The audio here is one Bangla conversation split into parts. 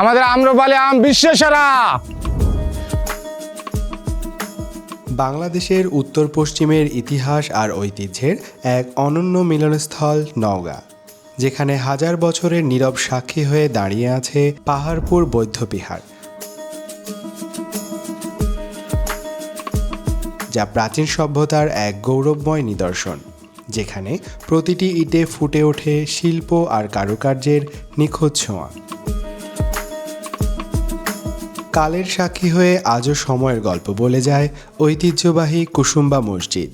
আমাদের আম্রপালি আম বিশ্বের সেরা। বাংলাদেশের উত্তর পশ্চিমের ইতিহাস আর ঐতিহ্যের এক অনন্য মিলনস্থল নওগাঁ, যেখানে হাজার বছরের নীরব সাক্ষী হয়ে দাঁড়িয়ে আছে পাহাড়পুর বৌদ্ধবিহার, যা প্রাচীন সভ্যতার এক গৌরবময় নিদর্শন, যেখানে প্রতিটি ইটে ফুটে ওঠে শিল্প আর কারুকার্যের নিখুঁত ছোঁয়া। কালের সাক্ষী হয়ে আজও সময়ের গল্প বলে যায় ঐতিহ্যবাহী কুসুম্বা মসজিদ।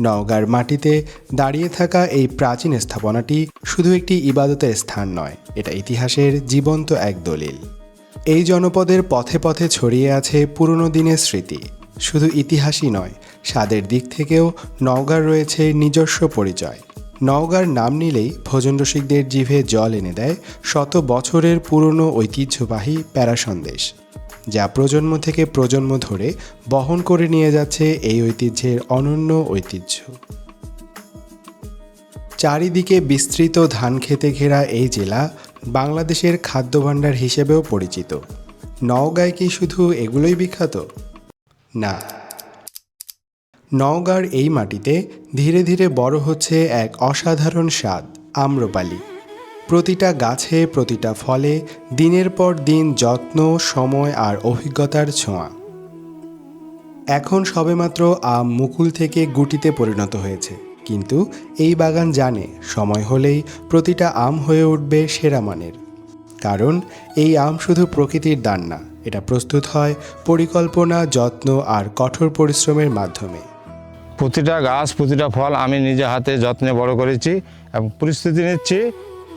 নওগাঁর মাটিতে দাঁড়িয়ে থাকা এই প্রাচীন স্থাপনাটি শুধু একটি ইবাদতের স্থান নয়, এটা ইতিহাসের জীবন্ত এক দলিল। এই জনপদের পথে পথে ছড়িয়ে আছে পুরনো দিনের স্মৃতি। শুধু ইতিহাসই নয়, স্বাদের দিক থেকেও নওগাঁর রয়েছে নিজস্ব পরিচয়। নওগাঁর নাম নিলেই ভোজন রসিকদের জিভে জল এনে দেয় শত বছরের পুরনো ঐতিহ্যবাহী প্যারা সন্দেশ, যা প্রজন্ম থেকে প্রজন্ম ধরে বহন করে নিয়ে যাচ্ছে এই ঐতিহ্যের অনন্য ঐতিহ্য। চারিদিকে বিস্তৃত ধান খেতে ঘেরা এই জেলা বাংলাদেশের খাদ্যভাণ্ডার হিসেবেও পরিচিত। নওগাঁয় কি শুধু এগুলোই বিখ্যাত? না, নওগাঁর এই মাটিতে ধীরে ধীরে বড় হচ্ছে এক অসাধারণ স্বাদ, আম্রপালি। প্রতিটা গাছে, প্রতিটা ফলে দিনের পর দিন যত্ন, সময় আর অভিজ্ঞতার ছোঁয়া। এখন সবেমাত্র আম মুকুল থেকে গুটিতে পরিণত হয়েছে, কিন্তু এই বাগান জানে সময় হলেই প্রতিটা আম হয়ে উঠবে সেরা মানের। কারণ এই আম শুধু প্রকৃতির দান না, এটা প্রস্তুত হয় পরিকল্পনা, যত্ন আর কঠোর পরিশ্রমের মাধ্যমে। প্রতিটা গাছ, প্রতিটা ফল আমি নিজে হাতে যত্নে বড় করেছি এবং পরিস্থিতি নিচ্ছি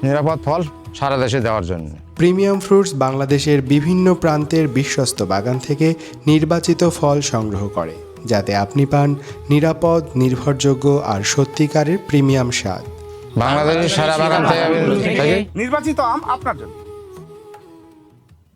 নিরাপদ ফল সারা দেশে দেওয়ার জন্য। প্রিমিয়াম ফ্রুটস বাংলাদেশের বিভিন্ন প্রান্তের বিশ্বস্ত বাগান থেকে নির্বাচিত ফল সংগ্রহ করে, যাতে আপনি পান নিরাপদ, নির্ভরযোগ্য আর সত্যিকারের প্রিমিয়াম স্বাদ। বাংলাদেশের সারা বাগান থেকে নির্বাচিত আম আপনার জন্য।